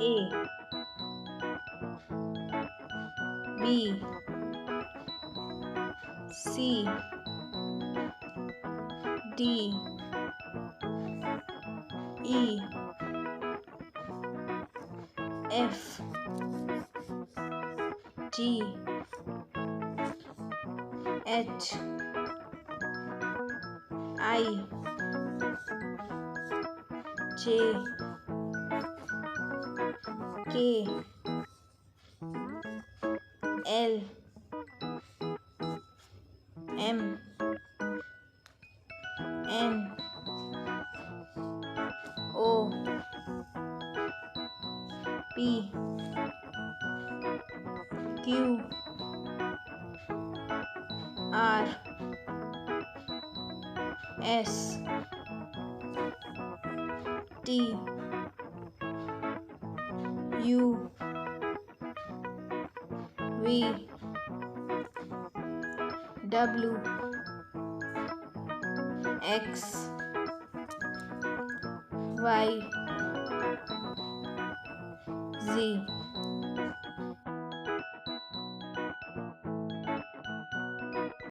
A B C D E F G H I J K L M N O P Q R S T U V W X Y Z.